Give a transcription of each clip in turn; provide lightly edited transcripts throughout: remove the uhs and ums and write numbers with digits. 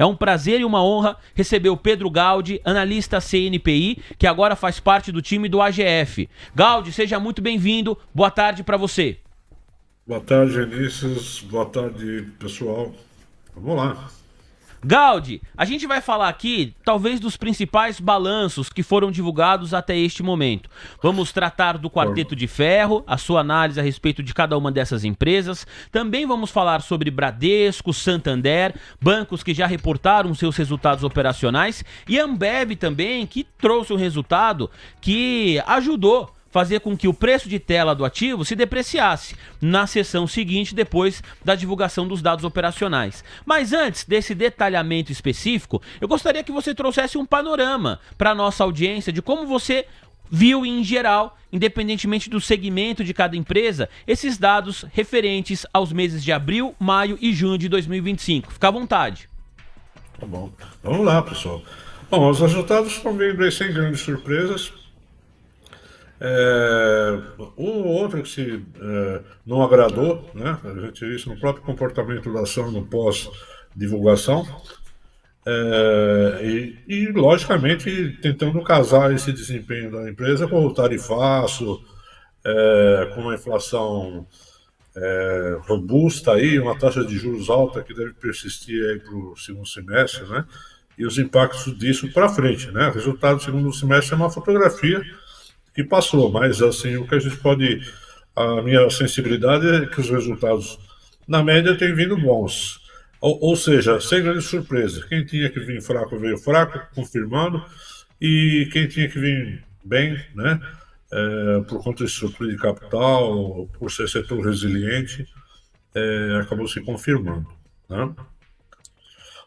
É um prazer e uma honra receber o Pedro Gaudi, analista CNPI, que agora faz parte do time do AGF. Gaudi, seja muito bem-vindo. Boa tarde para você. Boa tarde, Vinícius. Boa tarde, pessoal. Vamos lá. Gaudi, a gente vai falar aqui, talvez, dos principais balanços que foram divulgados até este momento. Vamos tratar do Quarteto de Ferro, a sua análise a respeito de cada uma dessas empresas. Também vamos falar sobre Bradesco, Santander, bancos que já reportaram seus resultados operacionais, e Ambev também, que trouxe um resultado que ajudou fazer com que o preço de tela do ativo se depreciasse na sessão seguinte, depois da divulgação dos dados operacionais. Mas antes desse detalhamento específico, eu gostaria que você trouxesse um panorama para a nossa audiência de como você viu em geral, independentemente do segmento de cada empresa, esses dados referentes aos meses de abril, maio e junho de 2025. Fica à vontade. Tá bom. Vamos lá, pessoal. Bom, os resultados estão vindo aí sem grandes surpresas. Um ou outro que não agradou, né? A gente viu isso no próprio comportamento da ação no pós-divulgação. Logicamente, tentando casar esse desempenho da empresa com o tarifaço, com uma inflação robusta, aí, uma taxa de juros alta que deve persistir para o segundo semestre, né? E os impactos disso para frente, né? O resultado do segundo semestre é uma fotografia que passou, mas assim, o que a gente pode, a minha sensibilidade é que os resultados, na média, têm vindo bons. Ou seja, sem grande surpresa. Quem tinha que vir fraco veio fraco, confirmando, e quem tinha que vir bem, né, por conta de estrutura de capital, por ser setor resiliente, acabou se confirmando, né?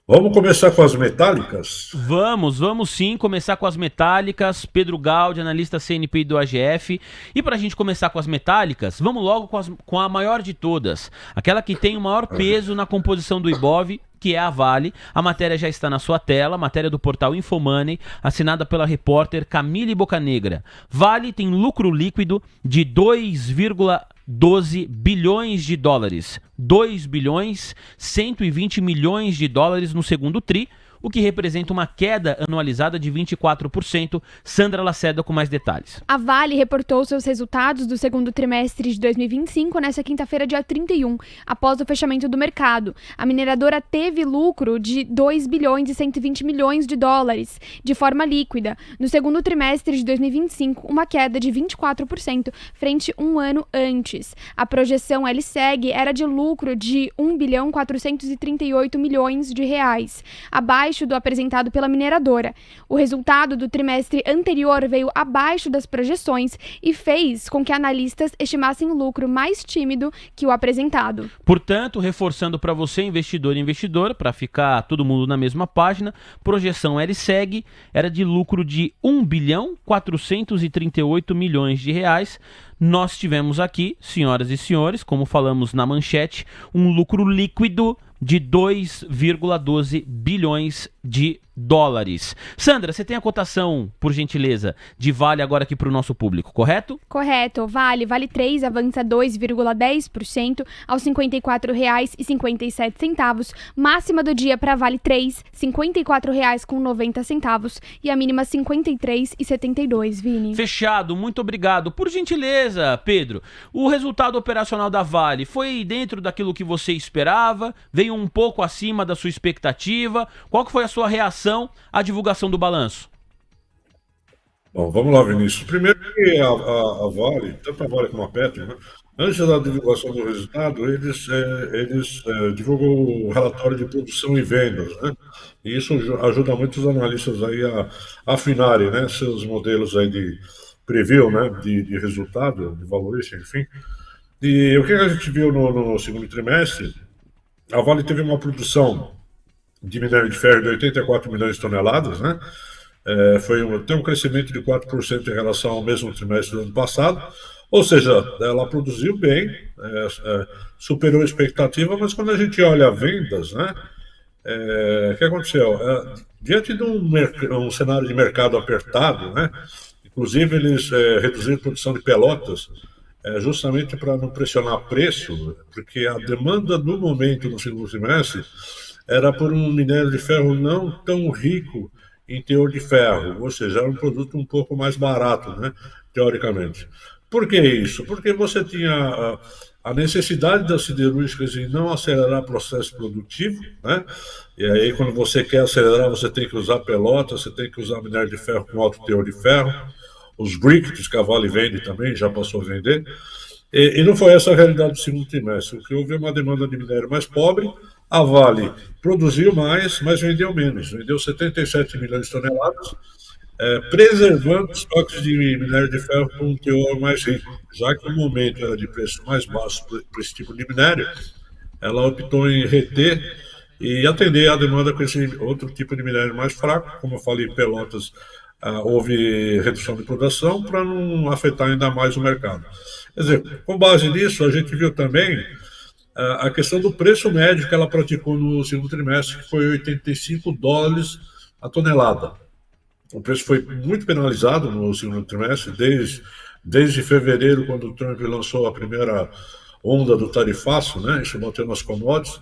Vamos começar com as metálicas? Vamos sim começar com as metálicas. Pedro Gaudi, analista CNPI do AGF. E para a gente começar com as metálicas, vamos logo com a maior de todas, aquela que tem o maior peso na composição do Ibov, que é a Vale. A matéria já está na sua tela, matéria do portal Infomoney, assinada pela repórter Camille Bocanegra. Vale tem lucro líquido de 2,12 bilhões de dólares. 2 bilhões 120 milhões de dólares no segundo tri, o que representa uma queda anualizada de 24%. Sandra Lacerda com mais detalhes. A Vale reportou seus resultados do segundo trimestre de 2025 nesta quinta-feira, dia 31, após o fechamento do mercado. A mineradora teve lucro de 2 bilhões e 120 milhões de dólares de forma líquida. No segundo trimestre de 2025, uma queda de 24% frente a um ano antes. A projeção LSEG era de lucro de 1 bilhão 438 milhões de reais, abaixo do apresentado pela mineradora. O resultado do trimestre anterior veio abaixo das projeções e fez com que analistas estimassem lucro mais tímido que o apresentado. Portanto, reforçando para você, investidor e investidora, para ficar todo mundo na mesma página, projeção LSEG era de lucro de 1 bilhão 438 milhões de reais. Nós tivemos aqui, senhoras e senhores, como falamos na manchete, um lucro líquido de 2,12 bilhões de dólares. Sandra, você tem a cotação, por gentileza, de Vale agora aqui para o nosso público, correto? Correto. Vale 3 avança 2,10% aos R$ 54,57. Máxima do dia para Vale 3, R$ 54,90 e a mínima R$ 53,72, Vini. Fechado, muito obrigado. Por gentileza, Pedro, o resultado operacional da Vale foi dentro daquilo que você esperava? Veio um pouco acima da sua expectativa? Qual que foi a sua reação à divulgação do balanço? Bom, vamos lá, Vinícius. Primeiro que a Vale, tanto a Vale como a Petro, né, antes da divulgação do resultado, eles divulgam o relatório de produção e vendas, né? E isso ajuda muito os analistas aí a afinarem, né, seus modelos aí de preview, né, de resultado, de valuation, enfim. E o que a gente viu no segundo trimestre, a Vale teve uma produção de minério de ferro de 84 milhões de toneladas, né? Tem um crescimento de 4% em relação ao mesmo trimestre do ano passado, ou seja, ela produziu bem, superou a expectativa, mas quando a gente olha vendas, né, o que aconteceu? Diante de um cenário de mercado apertado, né, inclusive eles reduziram a produção de pelotas, justamente para não pressionar preço, porque a demanda no momento, no segundo trimestre, era por um minério de ferro não tão rico em teor de ferro, ou seja, era um produto um pouco mais barato, né, teoricamente. Por que isso? Porque você tinha a necessidade das siderúrgicas em não acelerar o processo produtivo, né? E aí, quando você quer acelerar, você tem que usar pelota, você tem que usar minério de ferro com alto teor de ferro. Os briquettes que a Vale vende também, já passou a vender. E não foi essa a realidade do segundo trimestre. O que houve é uma demanda de minério mais pobre. A Vale produziu mais, mas vendeu menos. Vendeu 77 milhões de toneladas, preservando os estoques de minério de ferro com um teor mais rico. Já que o momento era de preço mais baixo para esse tipo de minério, ela optou em reter e atender à demanda com esse outro tipo de minério mais fraco. Como eu falei, em Pelotas, houve redução de produção para não afetar ainda mais o mercado. Quer dizer, com base nisso, a gente viu também a questão do preço médio que ela praticou no segundo trimestre, que foi 85 dólares a tonelada. O preço foi muito penalizado no segundo trimestre, desde fevereiro, quando o Trump lançou a primeira onda do tarifaço, né? Isso bateu nas commodities.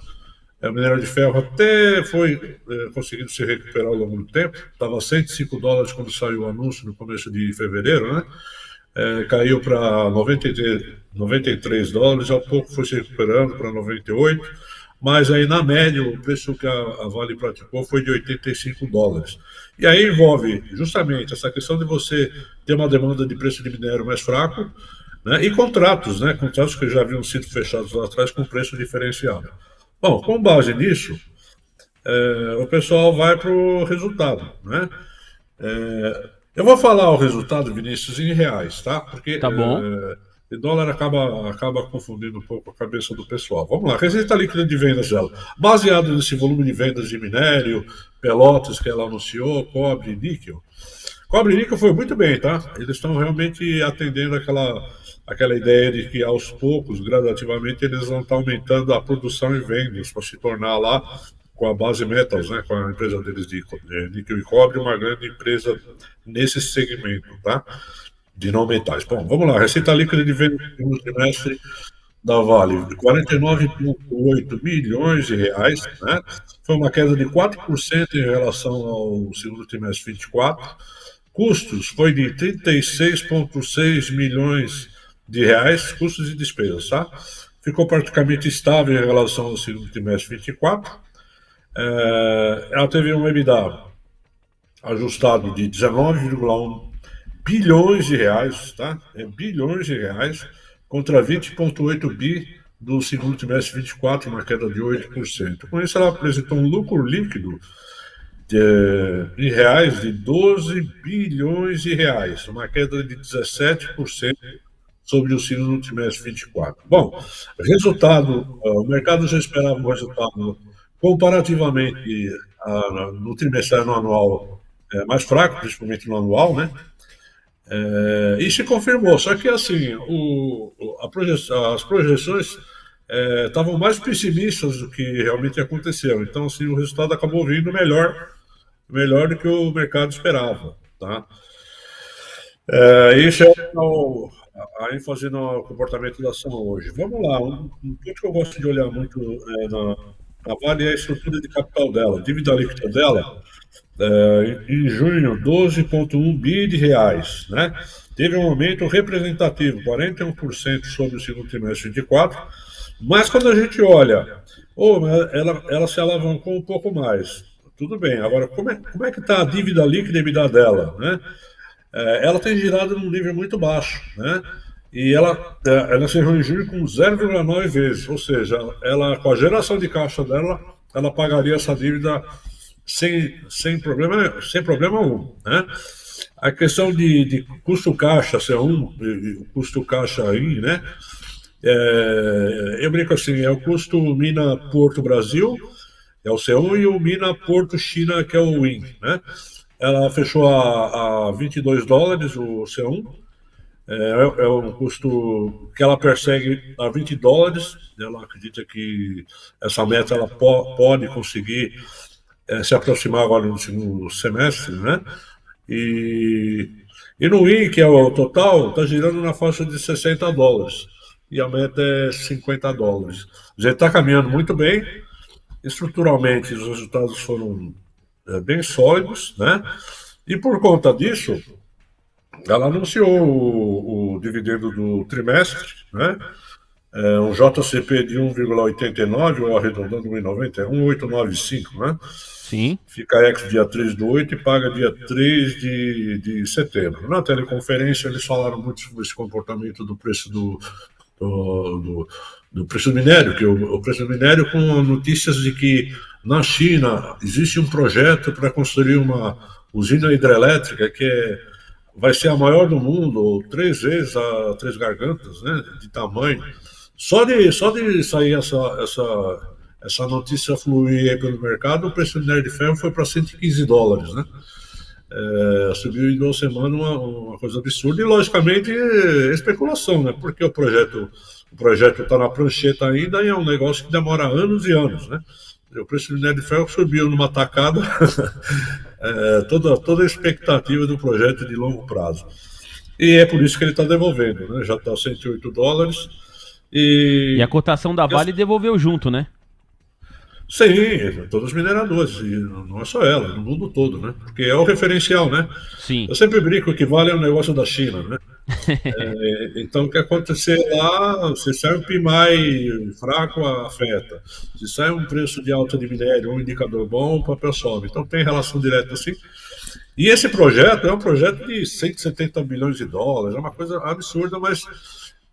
O minério de ferro até foi conseguindo se recuperar ao longo do tempo. Estava a 105 dólares quando saiu o anúncio no começo de fevereiro, né? Caiu para 93 dólares, ao pouco foi se recuperando para 98, mas aí na média o preço que a Vale praticou foi de 85 dólares. E aí envolve justamente essa questão de você ter uma demanda de preço de minério mais fraco, né, e contratos, né, contratos que já haviam sido fechados lá atrás com preço diferenciado. Bom, com base nisso, o pessoal vai para o resultado, né? Eu vou falar o resultado, Vinícius, em reais, tá? Porque Tá bom. o dólar acaba confundindo um pouco a cabeça do pessoal. Vamos lá, receita líquida de vendas dela. Baseado nesse volume de vendas de minério, Pelotas que ela anunciou, cobre e níquel. Cobre e níquel foi muito bem, tá? Eles estão realmente atendendo aquela ideia de que aos poucos, gradativamente, eles vão estar aumentando a produção e vendas para se tornar lá com a Base Metals, né, com a empresa deles de níquel e cobre, uma grande empresa nesse segmento, tá? De não metais. Bom, vamos lá. Receita líquida de venda no trimestre da Vale, 49,8 milhões de reais, né? Foi uma queda de 4% em relação ao segundo trimestre de 24. Custos foi de 36,6 milhões de reais, custos e despesas, tá? Ficou praticamente estável em relação ao segundo trimestre de 24. Ela teve um EBITDA ajustado de 19,1 bilhões de reais, tá? Bilhões de reais, contra 20,8 bi do segundo trimestre de 24, uma queda de 8%. Com isso, ela apresentou um lucro líquido em reais de 12 bilhões de reais, uma queda de 17% sobre o segundo trimestre de 24. Bom, resultado, o mercado já esperava um resultado comparativamente no trimestre no anual mais fraco, principalmente no anual, né? E se confirmou, só que assim, as projeções estavam mais pessimistas do que realmente aconteceu. Então, assim, o resultado acabou vindo melhor do que o mercado esperava, tá? Isso é a ênfase no comportamento da ação hoje. Vamos lá, um ponto que eu gosto de olhar muito na Vale é a estrutura de capital dela, a dívida líquida dela. Em junho, 12,1 bi de reais, né? Teve um aumento representativo, 41% sobre o segundo trimestre de 24, mas quando a gente olha, ela se alavancou um pouco mais, tudo bem. Agora, como é que está a dívida líquida e EBITDA dela, né? Ela tem girado num nível muito baixo, né? E ela encerrou em julho com 0,9 vezes, ou seja, com a geração de caixa dela, ela pagaria essa dívida sem problema algum, né? A questão de custo caixa C1, custo caixa I, né? Eu brinco assim, é o custo Mina Porto Brasil, é o C1, e o Mina Porto China, que é o WIN, né? Ela fechou a 22 dólares o C1, é um custo que ela persegue a 20 dólares. Ela acredita que essa meta ela pode conseguir se aproximar agora no segundo semestre, né? E no WIN, que é o total, está girando na faixa de 60 dólares. E a meta é 50 dólares. Já está caminhando muito bem. estruturalmente os resultados foram bem sólidos, né? E por conta disso, ela anunciou o dividendo do trimestre, né? Um JCP de 1,89, ou arredondando 1,90, 1,895, né? Sim. Fica ex dia 3 do 8 e paga dia 3 de setembro. Na teleconferência, eles falaram muito sobre esse comportamento do preço do preço do minério, que o preço do minério com notícias de que na China existe um projeto para construir uma usina hidrelétrica vai ser a maior do mundo, 3 vezes a Três Gargantas, né, de tamanho. Só de sair essa notícia fluir pelo mercado, o preço do minério de ferro foi para $115, né? Subiu em 2 semanas uma coisa absurda e, logicamente, especulação, né? Porque o projeto está na prancheta ainda e é um negócio que demora anos e anos, né? O preço do minério de ferro subiu numa tacada toda a expectativa do projeto de longo prazo. E é por isso que ele está devolvendo, né? Já está $108. E a cotação da Vale devolveu junto, né? Sim, todos os mineradores, e não é só ela, no mundo todo, né? Porque é o referencial, né? Sim. Eu sempre brinco que Vale é um negócio da China, né? Então, o que acontecer lá, se sai um PMI fraco, afeta. Se sai um preço de alta de minério, um indicador bom, o papel sobe. Então, tem relação direta assim. E esse projeto é um projeto de $170 bilhões, é uma coisa absurda, mas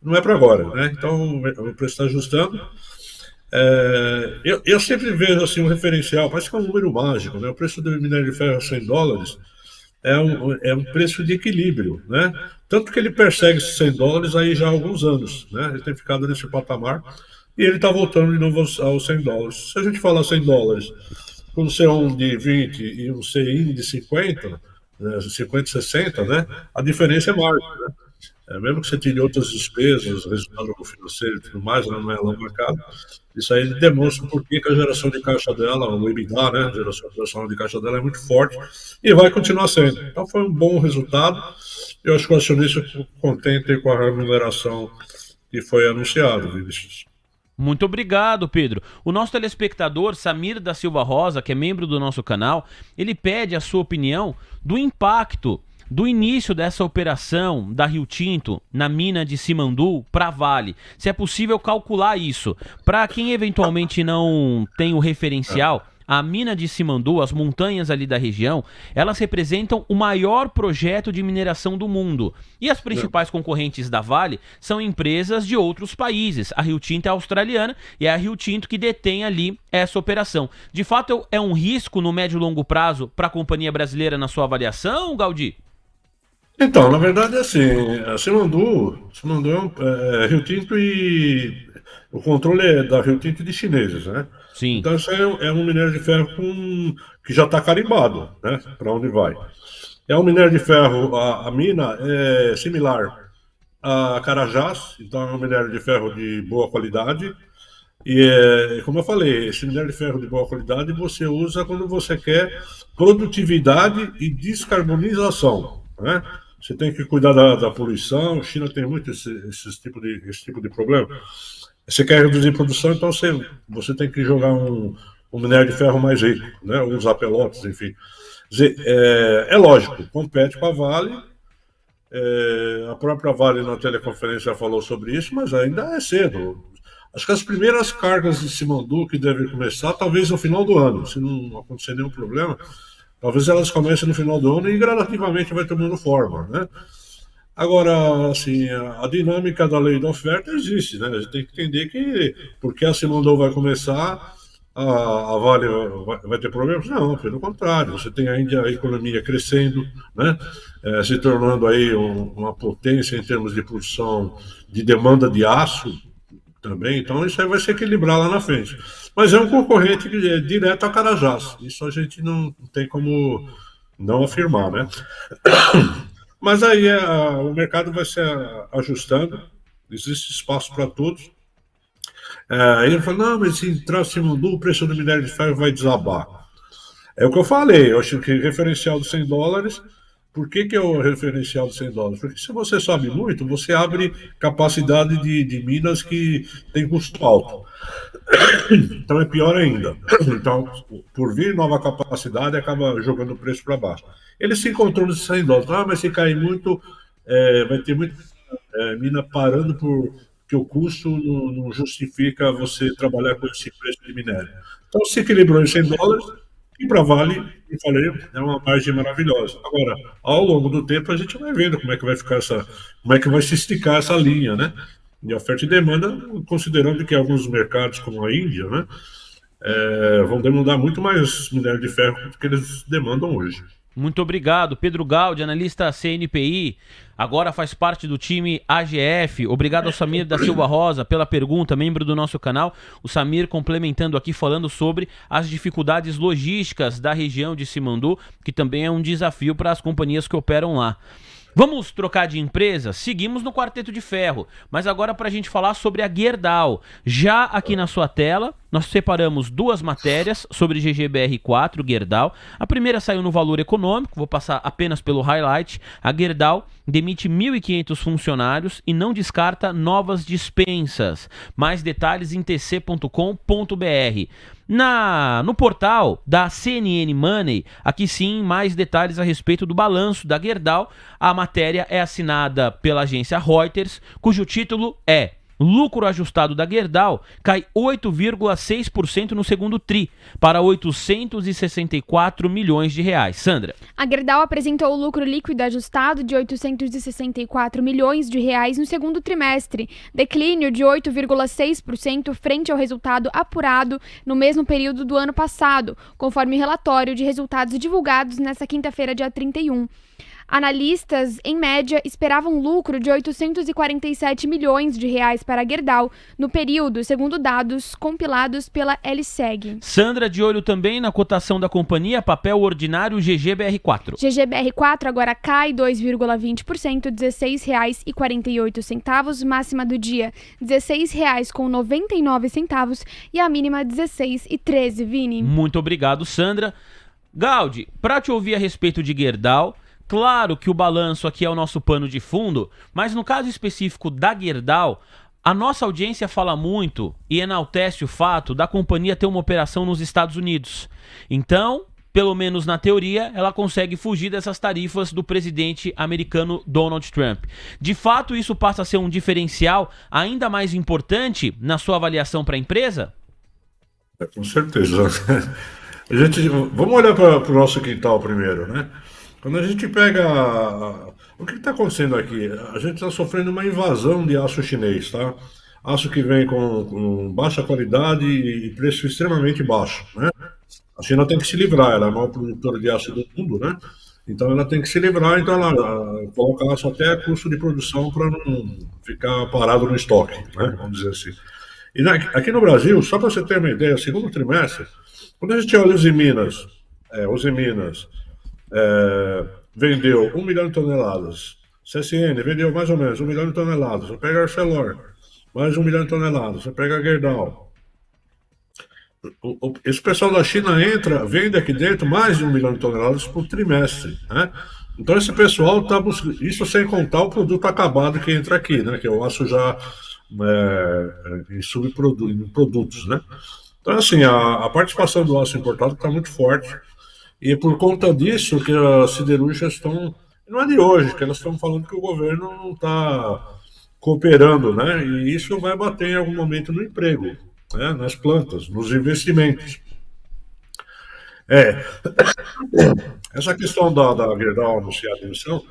não é para agora, né? Então, o preço está ajustando. Eu sempre vejo assim um referencial, parece que é um número mágico, né? O preço do minério de ferro a $100 é um preço de equilíbrio, né? Tanto que ele persegue esses $100 aí já há alguns anos, né? Ele tem ficado nesse patamar e ele está voltando de novo aos $100. Se a gente falar $100 com um C1 de 20 e um CIN de 50, 50, 60, né? A diferença é marca, né? Mesmo que você tire outras despesas, resultado financeiro e tudo mais, ela não é alavancada. Isso aí demonstra por que a geração de caixa dela, o EBITDA, né, a geração de caixa dela é muito forte e vai continuar sendo. Então foi um bom resultado. Eu acho que o acionista ficou contente com a remuneração que foi anunciada, Vinícius. Muito obrigado, Pedro. O nosso telespectador, Samir da Silva Rosa, que é membro do nosso canal, ele pede a sua opinião do impacto do início dessa operação da Rio Tinto na mina de Simandu para a Vale. Se é possível calcular isso. Para quem eventualmente não tem o referencial, a mina de Simandu, as montanhas ali da região, elas representam o maior projeto de mineração do mundo. E as principais concorrentes da Vale são empresas de outros países. A Rio Tinto é australiana e é a Rio Tinto que detém ali essa operação. De fato, é um risco no médio e longo prazo para a companhia brasileira na sua avaliação, Galdi? Então, na verdade, é assim, a Simandu é Rio Tinto e o controle é da Rio Tinto e de chineses, né? Sim. Então, isso é um minério de ferro que já está carimbado, né? Para onde vai. É um minério de ferro, a mina é similar a Carajás, então é um minério de ferro de boa qualidade. E, como eu falei, esse minério de ferro de boa qualidade você usa quando você quer produtividade e descarbonização, né? Você tem que cuidar da poluição. A China tem muito esse tipo de problema. Você quer reduzir a produção, então você tem que jogar um minério de ferro mais rico, né? Usar pelotas, enfim. É lógico, compete com a Vale. A própria Vale na teleconferência já falou sobre isso, mas ainda é cedo. Acho que as primeiras cargas de Simandu que devem começar, talvez no final do ano, se não acontecer nenhum problema, talvez elas comecem no final do ano e gradativamente vai tomando forma, né? Agora, assim, a dinâmica da lei da oferta existe, né? A gente tem que entender que porque a Simandou vai começar, a Vale vai ter problemas? Não, pelo contrário. Você tem ainda a economia crescendo, né? Se tornando aí uma potência em termos de produção, de demanda de aço também. Então, isso aí vai se equilibrar lá na frente. Mas é um concorrente direto a Carajás. Isso a gente não tem como não afirmar, né? Mas aí o mercado vai se ajustando, existe espaço para todos. Aí ele fala, não, mas se entrar Simandu, o preço do minério de ferro vai desabar. É o que eu falei, eu acho que o referencial dos $100 Por que é o referencial de $100? Porque se você sobe muito, você abre capacidade de minas que tem custo alto. Então é pior ainda. Então, por vir nova capacidade, acaba jogando o preço para baixo. Ele se encontrou nos $100. Ah, mas se cair muito, vai ter muita mina parando porque o custo não justifica você trabalhar com esse preço de minério. Então se equilibrou em $100 e para Vale, eu falei, é uma margem maravilhosa. Agora, ao longo do tempo, a gente vai vendo como é que vai ficar como é que vai se esticar essa linha, né? De oferta e demanda, considerando que alguns mercados, como a Índia, né, vão demandar muito mais minério de ferro do que eles demandam hoje. Muito obrigado, Pedro Gaudi, analista CNPI, agora faz parte do time AGF. Obrigado ao Samir da Silva Rosa pela pergunta, membro do nosso canal. O Samir complementando aqui, falando sobre as dificuldades logísticas da região de Simandu, que também é um desafio para as companhias que operam lá. Vamos trocar de empresa? Seguimos no Quarteto de Ferro, mas agora para a gente falar sobre a Gerdau. Já aqui na sua tela, nós separamos duas matérias sobre GGBR4, Gerdau. A primeira saiu no Valor Econômico, vou passar apenas pelo highlight. A Gerdau demite 1.500 funcionários e não descarta novas dispensas. Mais detalhes em tc.com.br. No portal da CNN Money, aqui sim, mais detalhes a respeito do balanço da Gerdau. A matéria é assinada pela agência Reuters, cujo título é: lucro ajustado da Gerdau cai 8,6% no segundo TRI, para 864 milhões de reais. Sandra. A Gerdau apresentou o lucro líquido ajustado de 864 milhões de reais no segundo trimestre, declínio de 8,6% frente ao resultado apurado no mesmo período do ano passado, conforme relatório de resultados divulgados nesta quinta-feira, dia 31. Analistas, em média, esperavam lucro de 847 milhões de reais para a Gerdau no período, segundo dados compilados pela LSEG. Sandra, de olho também na cotação da companhia, papel ordinário GGBR4. GGBR4 agora cai 2,20%, R$ 16,48, máxima do dia R$ 16,99 e a mínima R$ 16,13, Vini. Muito obrigado, Sandra. Gaudi, para te ouvir a respeito de Gerdau, claro que o balanço aqui é o nosso pano de fundo, mas no caso específico da Gerdau, a nossa audiência fala muito e enaltece o fato da companhia ter uma operação nos Estados Unidos. Então, pelo menos na teoria, ela consegue fugir dessas tarifas do presidente americano Donald Trump. De fato, isso passa a ser um diferencial ainda mais importante na sua avaliação para a empresa? Com certeza. Vamos olhar para o nosso quintal primeiro, né? Quando a gente pega. O que está acontecendo aqui? A gente está sofrendo uma invasão de aço chinês, tá? Aço que vem com baixa qualidade e preço extremamente baixo, né? A China tem que se livrar, ela é a maior produtora de aço do mundo, né? Então ela tem que se livrar, então ela coloca aço até a custo de produção para não ficar parado no estoque, né? Vamos dizer assim. E aqui no Brasil, só para você ter uma ideia, segundo trimestre, quando a gente olha os Minas, vendeu 1 milhão de toneladas. CSN vendeu mais ou menos 1 milhão de toneladas. Você pega a Arcelor, mais 1 milhão de toneladas. Você pega a Gerdau. Esse pessoal da China vende aqui dentro mais de 1 milhão de toneladas por trimestre, né? Então esse pessoal está buscando, isso sem contar o produto acabado que entra aqui, né? Que é o aço já em subprodutos, né? Então assim, a participação do aço importado está muito forte. E é por conta disso que as siderúrgicas estão, não é de hoje, que elas estão falando que o governo não está cooperando, né? E isso vai bater em algum momento no emprego, né? Nas plantas, nos investimentos. Essa questão da Gerdau anunciar a demissão,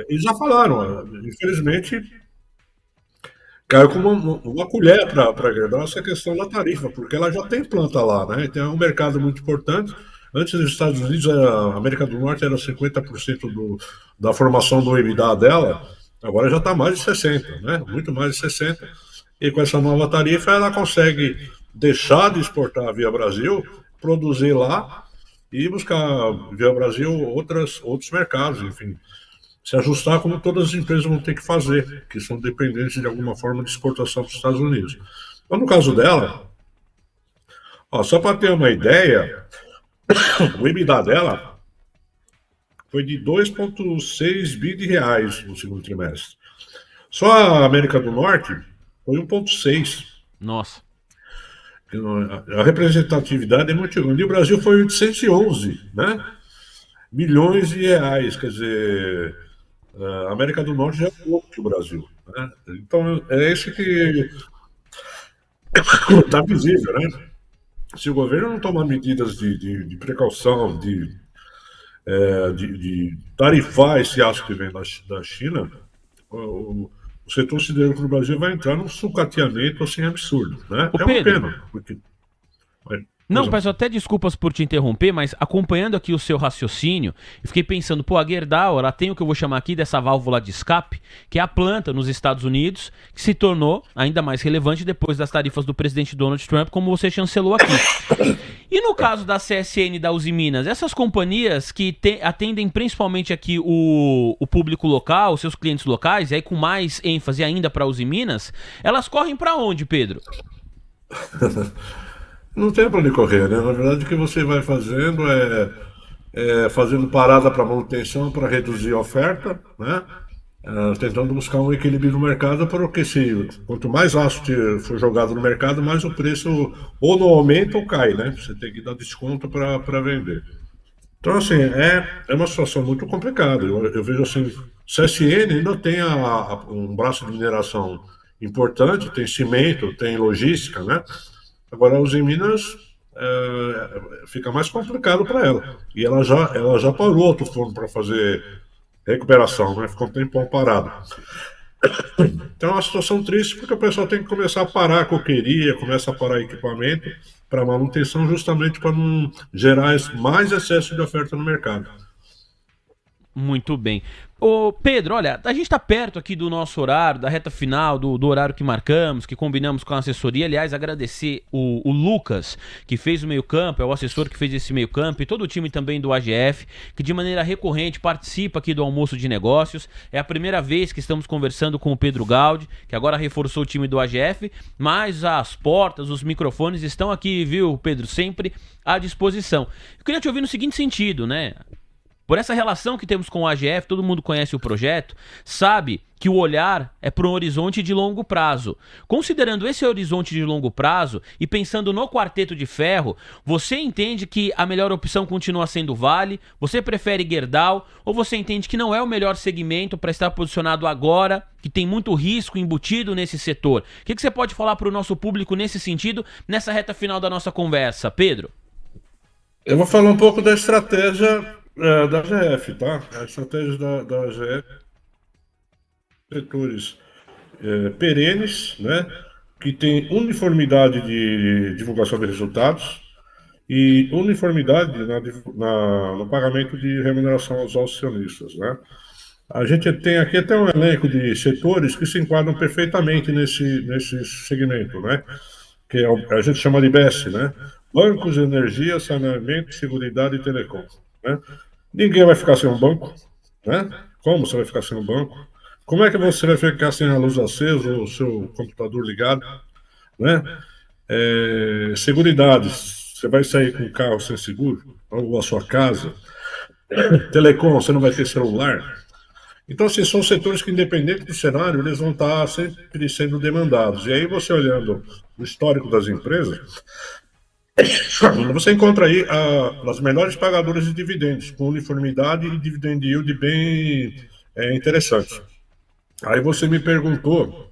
eles já falaram, infelizmente, caiu como uma colher para a Gerdau essa questão da tarifa, porque ela já tem planta lá, né? Então é um mercado muito importante. Antes dos Estados Unidos, a América do Norte era 50% da formação do EBITDA dela, agora já está mais de 60%, né? Muito mais de 60%. E com essa nova tarifa, ela consegue deixar de exportar via Brasil, produzir lá e buscar via Brasil outros mercados, enfim. Se ajustar como todas as empresas vão ter que fazer, que são dependentes de alguma forma de exportação para os Estados Unidos. Então, no caso dela, só para ter uma ideia, o EBITDA dela foi de 2,6 bi de reais no segundo trimestre. Só a América do Norte foi 1,6. Nossa. A representatividade é muito grande. E o Brasil foi 811, né? Milhões de reais. Quer dizer, a América do Norte já é pouco que o Brasil. Né? Então, é isso que está visível, né? Se o governo não tomar medidas de precaução, de tarifar esse aço que vem da China, o setor siderúrgico no Brasil vai entrar num sucateamento assim absurdo. Né? Ô É uma Pedro, pena. Porque... não, peço até desculpas por te interromper, mas acompanhando aqui o seu raciocínio, eu fiquei pensando, pô, a Gerdau, ela tem o que eu vou chamar aqui dessa válvula de escape, que é a planta nos Estados Unidos, que se tornou ainda mais relevante depois das tarifas do presidente Donald Trump, como você chancelou aqui. E no caso da CSN e da Uzi Minas, essas companhias que atendem principalmente aqui o público local, os seus clientes locais, e aí com mais ênfase ainda para a Uzi Minas, elas correm para onde, Pedro? Não tem para onde correr, né? Na verdade, o que você vai fazendo é fazendo parada para manutenção para reduzir a oferta, né? Tentando buscar um equilíbrio no mercado, porque quanto mais aço for jogado no mercado, mais o preço ou não aumenta ou cai, né? Você tem que dar desconto para vender. Então, assim, é uma situação muito complicada. Eu vejo assim, CSN ainda tem um braço de mineração importante, tem cimento, tem logística, né? Agora, a Uzi Minas fica mais complicado para ela. E ela já parou outro forno para fazer recuperação, né? Ficou um tempão parado. Então é uma situação triste porque o pessoal tem que começar a parar a coqueria, começa a parar equipamento para manutenção justamente para não gerar mais excesso de oferta no mercado. Muito bem. Ô Pedro, olha, a gente está perto aqui do nosso horário, da reta final, do horário que marcamos, que combinamos com a assessoria. Aliás, agradecer o Lucas, que fez o meio-campo, é o assessor que fez esse meio-campo, e todo o time também do AGF, que de maneira recorrente participa aqui do almoço de negócios. É a primeira vez que estamos conversando com o Pedro Gaudi, que agora reforçou o time do AGF, mas as portas, os microfones estão aqui, viu, Pedro? Sempre à disposição. Eu queria te ouvir no seguinte sentido, né? Por essa relação que temos com o AGF, todo mundo conhece o projeto, sabe que o olhar é para um horizonte de longo prazo. Considerando esse horizonte de longo prazo e pensando no quarteto de ferro, você entende que a melhor opção continua sendo Vale? Você prefere Gerdau? Ou você entende que não é o melhor segmento para estar posicionado agora, que tem muito risco embutido nesse setor? O que você pode falar para o nosso público nesse sentido, nessa reta final da nossa conversa, Pedro? Eu vou falar um pouco da estratégia da AGF, tá? A estratégia da AGF, setores perenes, né? Que tem uniformidade de divulgação de resultados e uniformidade no pagamento de remuneração aos acionistas, né? A gente tem aqui até um elenco de setores que se enquadram perfeitamente nesse segmento, né? Que a gente chama de BES, né? Bancos, energia, saneamento, seguridade e telecom, né? Ninguém vai ficar sem um banco, né? Como você vai ficar sem um banco? Como é que você vai ficar sem a luz acesa ou o seu computador ligado, né? Seguridade, você vai sair com o carro sem seguro? Ou a sua casa? Telecom, você não vai ter celular? Então, assim, são setores que, independente do cenário, eles vão estar sempre sendo demandados. E aí, você olhando o histórico das empresas, você encontra aí as melhores pagadoras de dividendos, com uniformidade e dividend yield bem interessante. Aí você me perguntou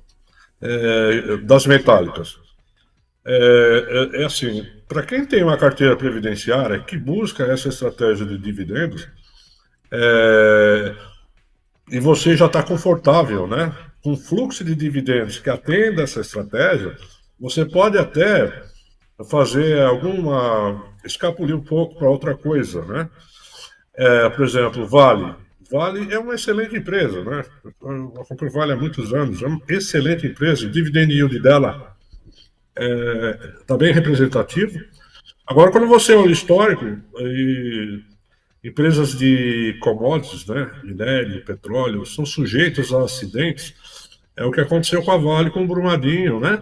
das metálicas. Assim, para quem tem uma carteira previdenciária que busca essa estratégia de dividendos, e você já está confortável, né? Com fluxo de dividendos que atenda essa estratégia, você pode até fazer escapulir um pouco para outra coisa, né? Por exemplo, Vale. Vale é uma excelente empresa, né? Eu acompanho Vale há muitos anos, é uma excelente empresa, o dividend yield dela está bem representativo. Agora, quando você olha o histórico, empresas de commodities, né? Minério, petróleo, são sujeitas a acidentes. É o que aconteceu com a Vale, com o Brumadinho, né?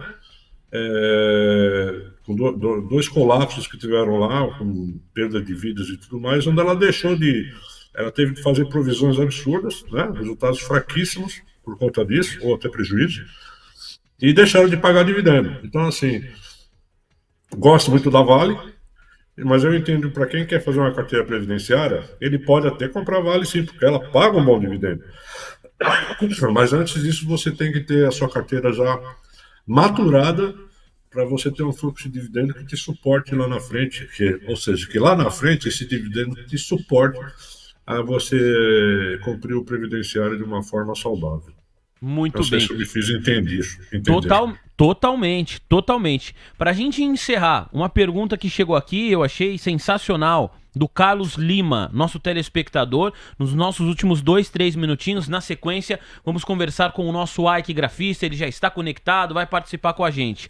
Com dois colapsos que tiveram lá, com perda de vidas e tudo mais, onde ela deixou de ela teve que fazer provisões absurdas, né? Resultados fraquíssimos por conta disso, ou até prejuízo, e deixaram de pagar dividendo. Então, assim, gosto muito da Vale, mas eu entendo para quem quer fazer uma carteira previdenciária, ele pode até comprar Vale sim, porque ela paga um bom dividendo. Mas antes disso, você tem que ter a sua carteira já maturada para você ter um fluxo de dividendo que te suporte lá na frente, ou seja, que lá na frente esse dividendo te suporte a você cumprir o previdenciário de uma forma saudável. Não Muito sei bem. se eu me fiz entender. Totalmente. Pra gente encerrar, uma pergunta que chegou aqui, eu achei sensacional, do Carlos Lima, nosso telespectador, nos nossos últimos 2-3 minutinhos. Na sequência, vamos conversar com o nosso Ike grafista, ele já está conectado, vai participar com a gente.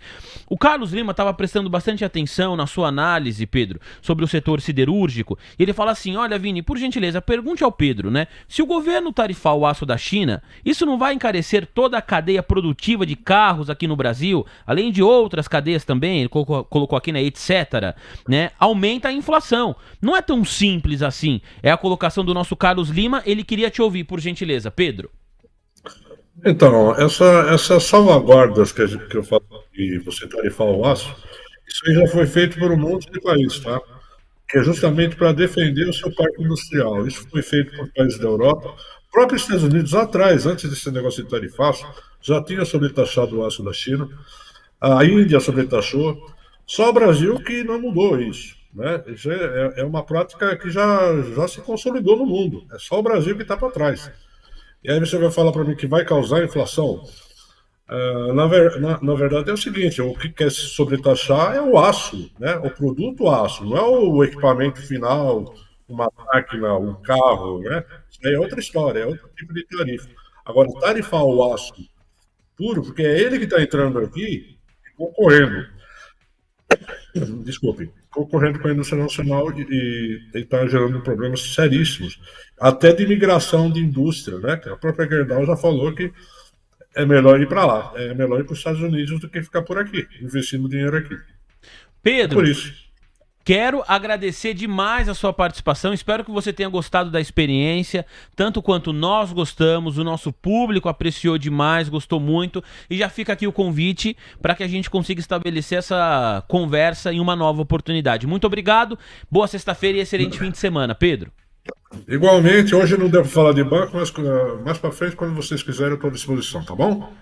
O Carlos Lima estava prestando bastante atenção na sua análise, Pedro, sobre o setor siderúrgico, e ele fala assim: olha, Vini, por gentileza, pergunte ao Pedro, né, se o governo tarifar o aço da China, isso não vai encarecer toda a cadeia produtiva de carros aqui no Brasil, além de outras cadeias também, ele colocou aqui, né, etc., né, aumenta a inflação. Não é tão simples assim. É a colocação do nosso Carlos Lima. Ele queria te ouvir, por gentileza. Pedro. Então, essas salvaguardas que eu falo que você tarifar o aço, isso aí já foi feito por um monte de países, tá? Que é justamente para defender o seu parque industrial. Isso foi feito por países da Europa. O próprio Estados Unidos, lá atrás, antes desse negócio de tarifaço, já tinha sobretaxado o aço da China. A Índia sobretaxou. Só o Brasil que não mudou isso. Né? Isso é uma prática que já se consolidou no mundo. É só o Brasil que está para trás. E aí você vai falar para mim que vai causar inflação? Na verdade é o seguinte, o que quer se sobretaxar é o aço, né? O produto aço, não é o equipamento final, uma máquina, um carro, né? Isso aí é outra história, é outro tipo de tarifa. Agora, tarifar o aço puro, porque é ele que está entrando aqui e concorrendo, desculpe, concorrendo com a indústria nacional e está gerando problemas seríssimos, até de migração de indústria, né? A própria Gerdau já falou que é melhor ir para lá, é melhor ir para os Estados Unidos do que ficar por aqui, investindo dinheiro aqui. Pedro, É por isso. quero agradecer demais a sua participação. Espero que você tenha gostado da experiência, tanto quanto nós gostamos, o nosso público apreciou demais, gostou muito. E já fica aqui o convite para que a gente consiga estabelecer essa conversa em uma nova oportunidade. Muito obrigado, boa sexta-feira e excelente fim de semana, Pedro. Igualmente, hoje não devo falar de banco, mas mais para frente, quando vocês quiserem, eu estou à disposição, tá bom?